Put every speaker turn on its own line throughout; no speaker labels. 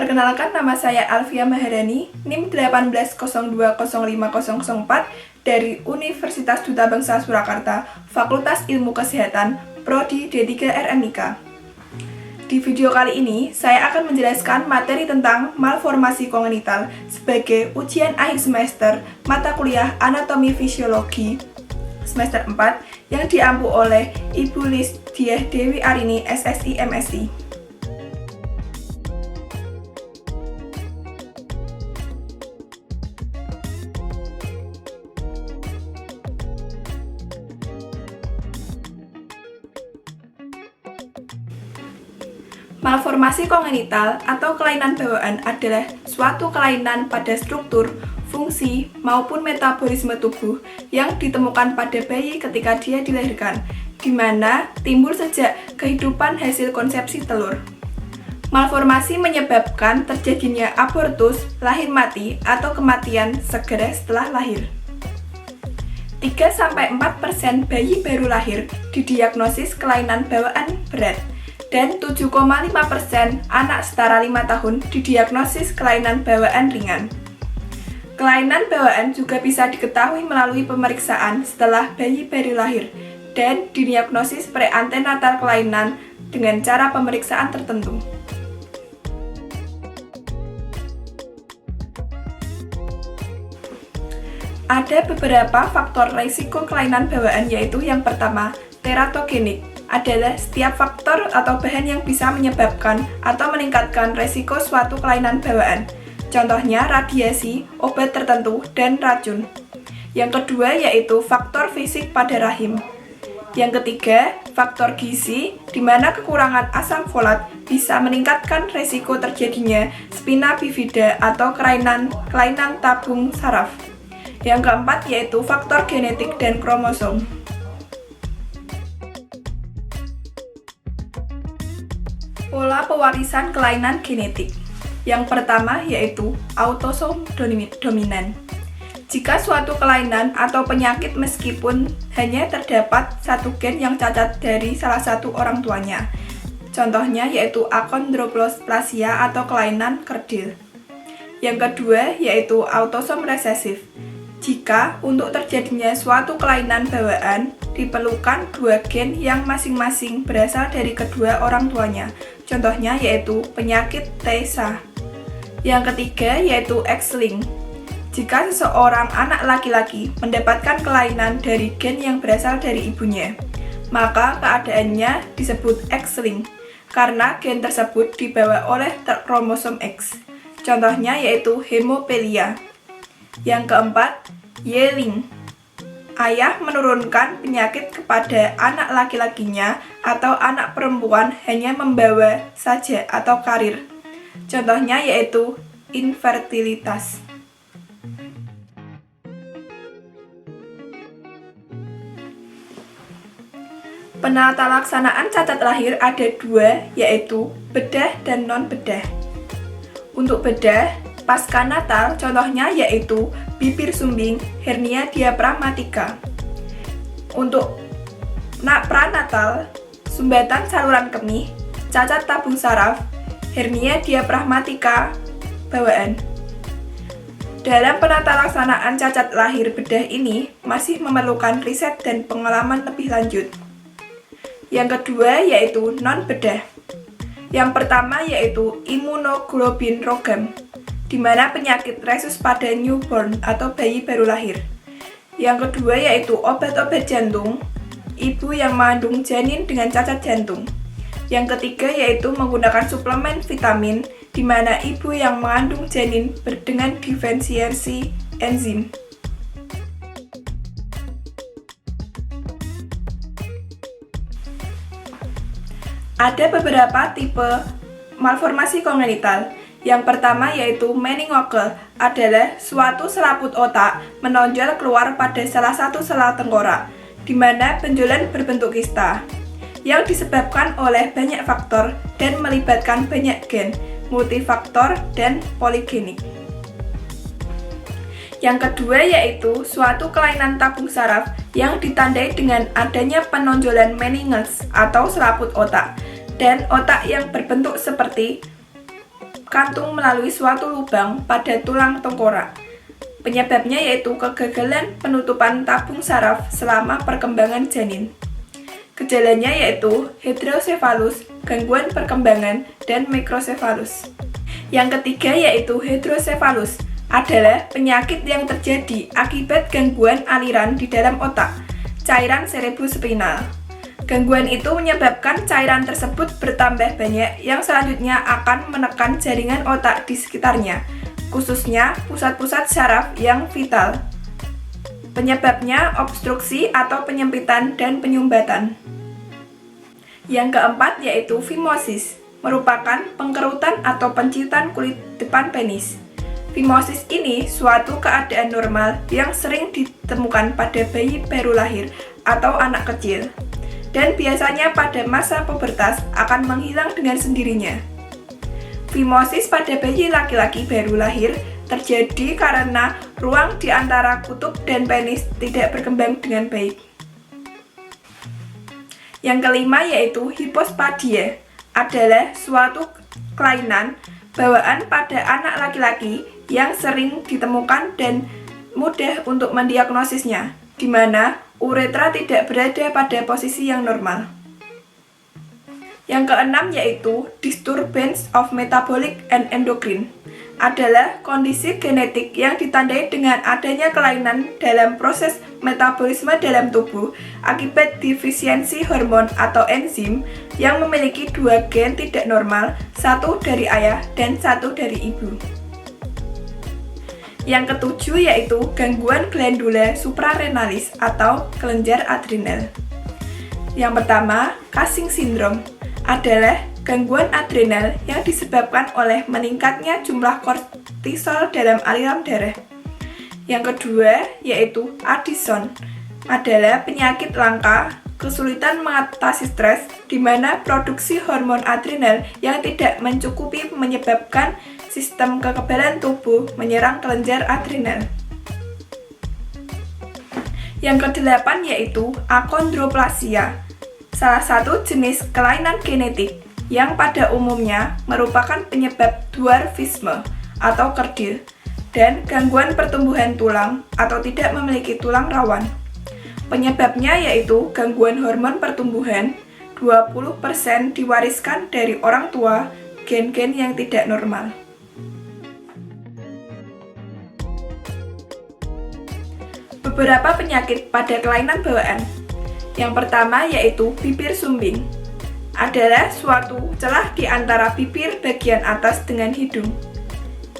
Perkenalkan, nama saya Alfia Maharani, NIM 18020504 dari Universitas Duta Bangsa Surakarta, Fakultas Ilmu Kesehatan, Prodi D3 RMIK. Di video kali ini, saya akan menjelaskan materi tentang malformasi kongenital sebagai ujian akhir semester mata kuliah Anatomi Fisiologi semester 4 yang diampu oleh Ibu Lisdiah Dewi Arini, SSI MSI. Malformasi kongenital atau kelainan bawaan adalah suatu kelainan pada struktur, fungsi, maupun metabolisme tubuh yang ditemukan pada bayi ketika dia dilahirkan, di mana timbul sejak kehidupan hasil konsepsi telur. Malformasi menyebabkan terjadinya abortus, lahir mati, atau kematian segera setelah lahir. 3-4% bayi baru lahir didiagnosis kelainan bawaan berat, dan 7,5% anak setara 5 tahun didiagnosis kelainan bawaan ringan. Kelainan bawaan juga bisa diketahui melalui pemeriksaan setelah bayi baru lahir dan didiagnosis preantenatal kelainan dengan cara pemeriksaan tertentu. Ada beberapa faktor risiko kelainan bawaan, yaitu yang pertama, teratogenik, adalah setiap faktor atau bahan yang bisa menyebabkan atau meningkatkan resiko suatu kelainan bawaan. Contohnya radiasi, obat tertentu, dan racun. Yang kedua yaitu faktor fisik pada rahim. Yang ketiga, faktor gizi, di mana kekurangan asam folat bisa meningkatkan resiko terjadinya spina bifida atau kelainan tabung saraf. Yang keempat yaitu faktor genetik dan kromosom. Pola pewarisan kelainan genetik. Yang pertama yaitu autosom dominan. Jika suatu kelainan atau penyakit meskipun hanya terdapat satu gen yang cacat dari salah satu orang tuanya. Contohnya yaitu akondroplasia atau kelainan kerdil. Yang kedua yaitu autosom resesif. Jika untuk terjadinya suatu kelainan bawaan diperlukan dua gen yang masing-masing berasal dari kedua orang tuanya. Contohnya yaitu penyakit TSA. Yang ketiga yaitu X-linked. Jika seseorang anak laki-laki mendapatkan kelainan dari gen yang berasal dari ibunya, maka keadaannya disebut X-linked karena gen tersebut dibawa oleh kromosom X. Contohnya yaitu hemofilia. Yang keempat, Y-linked. Ayah menurunkan penyakit kepada anak laki-lakinya atau anak perempuan hanya membawa saja atau karir. Contohnya yaitu infertilitas. Penata laksanaan cacat lahir ada dua, yaitu bedah dan non-bedah. Untuk bedah, pasca natal contohnya yaitu bibir sumbing, hernia diafragmatika. Untuk pranatal, sumbatan saluran kemih, cacat tabung saraf, hernia diafragmatika bawaan. Dalam penata laksanaan cacat lahir bedah ini masih memerlukan riset dan pengalaman lebih lanjut. Yang kedua yaitu non-bedah. Yang pertama yaitu imunoglobin rogam, di mana penyakit resus pada newborn atau bayi baru lahir. Yang kedua yaitu obat-obat jantung, ibu yang mengandung janin dengan cacat jantung. Yang ketiga yaitu menggunakan suplemen vitamin, di mana ibu yang mengandung janin dengan defisiensi enzim. Ada beberapa tipe malformasi kongenital. Yang pertama yaitu meningokal, adalah suatu selaput otak menonjol keluar pada salah satu sela tengkorak, di mana benjolan berbentuk kista, yang disebabkan oleh banyak faktor dan melibatkan banyak gen, multifaktor, dan poligenik. Yang kedua yaitu suatu kelainan tabung saraf yang ditandai dengan adanya penonjolan meninges atau selaput otak, dan otak yang berbentuk seperti kantung melalui suatu lubang pada tulang tengkorak. Penyebabnya yaitu kegagalan penutupan tabung saraf selama perkembangan janin. Gejalanya yaitu hidrosefalus, gangguan perkembangan, dan mikrosefalus. Yang ketiga yaitu hidrosefalus, adalah penyakit yang terjadi akibat gangguan aliran di dalam otak, cairan cerebrospinal. Gangguan itu menyebabkan cairan tersebut bertambah banyak yang selanjutnya akan menekan jaringan otak di sekitarnya, khususnya pusat-pusat saraf yang vital. Penyebabnya obstruksi atau penyempitan dan penyumbatan. Yang keempat yaitu fimosis, merupakan pengkerutan atau penciutan kulit depan penis. Fimosis ini suatu keadaan normal yang sering ditemukan pada bayi baru lahir atau anak kecil, dan biasanya pada masa pubertas akan menghilang dengan sendirinya. Fimosis pada bayi laki-laki baru lahir terjadi karena ruang di antara kutub dan penis tidak berkembang dengan baik. Yang kelima yaitu hipospadia, adalah suatu kelainan bawaan pada anak laki-laki yang sering ditemukan dan mudah untuk mendiagnosisnya, di mana uretra tidak berada pada posisi yang normal. Yang keenam yaitu disturbance of metabolic and endocrine, adalah kondisi genetik yang ditandai dengan adanya kelainan dalam proses metabolisme dalam tubuh akibat defisiensi hormon atau enzim yang memiliki dua gen tidak normal, satu dari ayah dan satu dari ibu. Yang ketujuh yaitu gangguan glandula suprarenalis atau kelenjar adrenal. Yang pertama, Cushing syndrome, adalah gangguan adrenal yang disebabkan oleh meningkatnya jumlah kortisol dalam aliran darah. Yang kedua yaitu Addison, adalah penyakit langka, kesulitan mengatasi stres, di mana produksi hormon adrenal yang tidak mencukupi menyebabkan sistem kekebalan tubuh menyerang kelenjar adrenal. Yang kedelapan yaitu achondroplasia, salah satu jenis kelainan genetik yang pada umumnya merupakan penyebab dwarfisme atau kerdil dan gangguan pertumbuhan tulang atau tidak memiliki tulang rawan. Penyebabnya yaitu gangguan hormon pertumbuhan, 20% diwariskan dari orang tua, gen-gen yang tidak normal. Beberapa penyakit pada kelainan bawaan. Yang pertama yaitu bibir sumbing, adalah suatu celah di antara bibir bagian atas dengan hidung,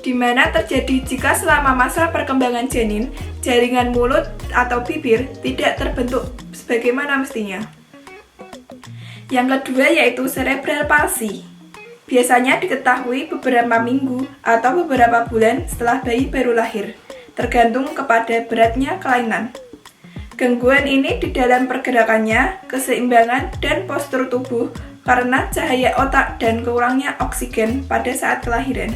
di mana terjadi jika selama masa perkembangan janin, jaringan mulut atau bibir tidak terbentuk sebagaimana mestinya. Yang kedua yaitu cerebral palsy, biasanya diketahui beberapa minggu atau beberapa bulan setelah bayi baru lahir, tergantung kepada beratnya kelainan. Gangguan ini di dalam pergerakannya, keseimbangan, dan postur tubuh karena cahaya otak dan kurangnya oksigen pada saat kelahiran.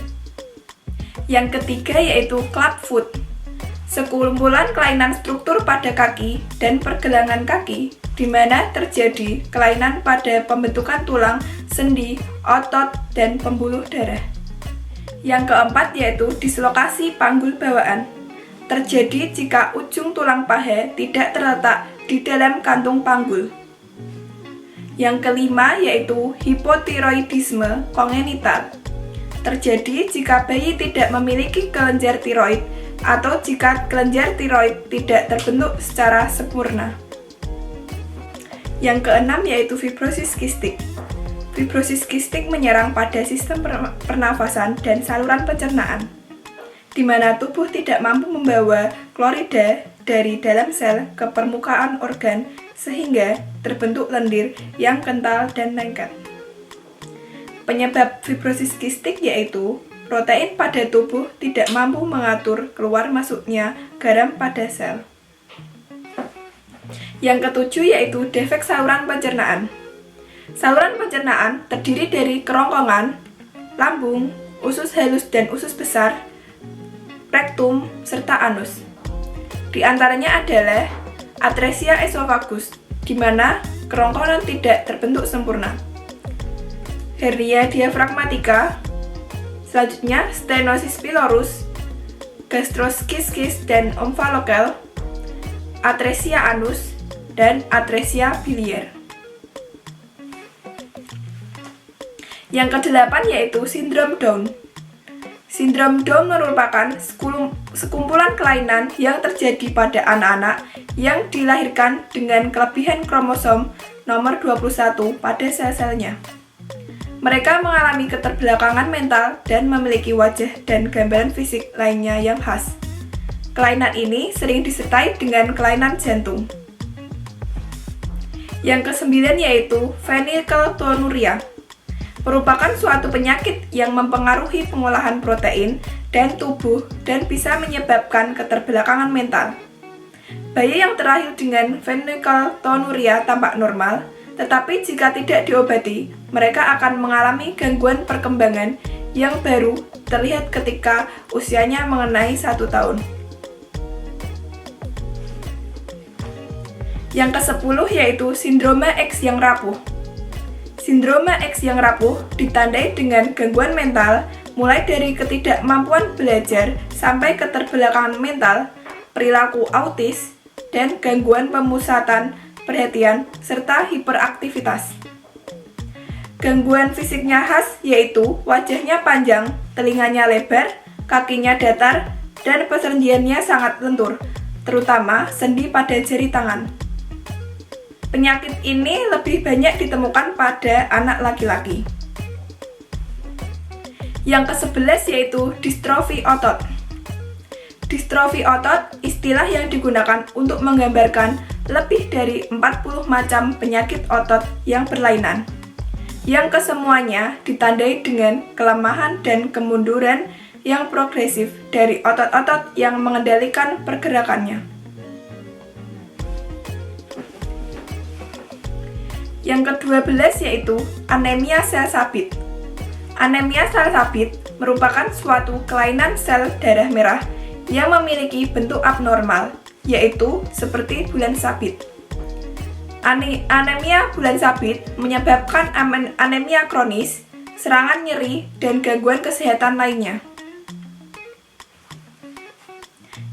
Yang ketiga yaitu clubfoot, sekumpulan kelainan struktur pada kaki dan pergelangan kaki, di mana terjadi kelainan pada pembentukan tulang, sendi, otot, dan pembuluh darah. Yang keempat yaitu dislokasi panggul bawaan, terjadi jika ujung tulang paha tidak terletak di dalam kantung panggul. Yang kelima yaitu hipotiroidisme kongenital, terjadi jika bayi tidak memiliki kelenjar tiroid atau jika kelenjar tiroid tidak terbentuk secara sempurna. Yang keenam yaitu fibrosis kistik. Fibrosis kistik menyerang pada sistem pernafasan dan saluran pencernaan, di mana tubuh tidak mampu membawa klorida dari dalam sel ke permukaan organ sehingga terbentuk lendir yang kental dan lengket. Penyebab fibrosis kistik yaitu protein pada tubuh tidak mampu mengatur keluar masuknya garam pada sel. Yang ketujuh yaitu defek saluran pencernaan. Saluran pencernaan terdiri dari kerongkongan, lambung, usus halus dan usus besar, rektum, serta anus. Di antaranya adalah atresia esophagus, di mana kerongkongan tidak terbentuk sempurna, hernia diafragmatika, Selanjutnya, stenosis pylorus, gastroskis dan omphalokel, atresia anus, dan atresia biliar. Yang kedelapan yaitu sindrom Down. Sindrom Down merupakan sekumpulan kelainan yang terjadi pada anak-anak yang dilahirkan dengan kelebihan kromosom nomor 21 pada sel-selnya. Mereka mengalami keterbelakangan mental dan memiliki wajah dan gambaran fisik lainnya yang khas. Kelainan ini sering disertai dengan kelainan jantung. Yang kesembilan yaitu phenylketonuria. Merupakan suatu penyakit yang mempengaruhi pengolahan protein dan tubuh dan bisa menyebabkan keterbelakangan mental. Bayi yang terlahir dengan phenylketonuria tampak normal, tetapi jika tidak diobati, mereka akan mengalami gangguan perkembangan yang baru terlihat ketika usianya mengenai 1 tahun. Yang ke-10 yaitu sindroma X yang rapuh. Sindroma X yang rapuh ditandai dengan gangguan mental mulai dari ketidakmampuan belajar sampai keterbelakangan mental, perilaku autis, dan gangguan pemusatan perhatian serta hiperaktivitas. Gangguan fisiknya khas yaitu wajahnya panjang, telinganya lebar, kakinya datar, dan persendiannya sangat lentur, terutama sendi pada jari tangan. Penyakit ini lebih banyak ditemukan pada anak laki-laki. Yang ke-11 yaitu distrofi otot. Distrofi otot istilah yang digunakan untuk menggambarkan lebih dari 40 macam penyakit otot yang berlainan, yang kesemuanya ditandai dengan kelemahan dan kemunduran yang progresif dari otot-otot yang mengendalikan pergerakannya. Yang ke-12 yaitu anemia sel sabit. Anemia sel sabit merupakan suatu kelainan sel darah merah yang memiliki bentuk abnormal, yaitu seperti bulan sabit. Anemia bulan sabit menyebabkan anemia kronis, serangan nyeri, dan gangguan kesehatan lainnya.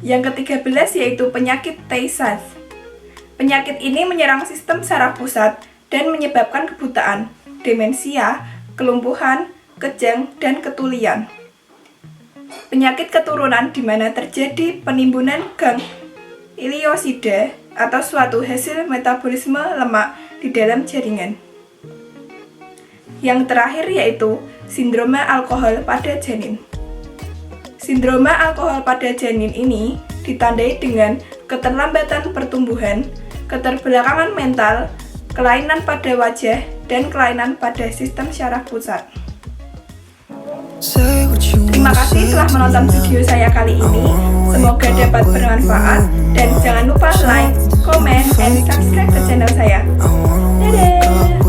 Yang ke-13 yaitu penyakit Tay Sachs. Penyakit ini menyerang sistem saraf pusat dan menyebabkan kebutaan, demensia, kelumpuhan, kejang, dan ketulian. Penyakit keturunan di mana terjadi penimbunan gang iliosida atau suatu hasil metabolisme lemak di dalam jaringan. Yang terakhir yaitu sindroma alkohol pada janin. Sindroma alkohol pada janin ini ditandai dengan keterlambatan pertumbuhan, keterbelakangan mental, kelainan pada wajah, dan kelainan pada sistem syaraf pusat. Terima kasih telah menonton video saya kali ini. Semoga dapat bermanfaat dan jangan lupa like, comment, and subscribe ke channel saya. Dadah!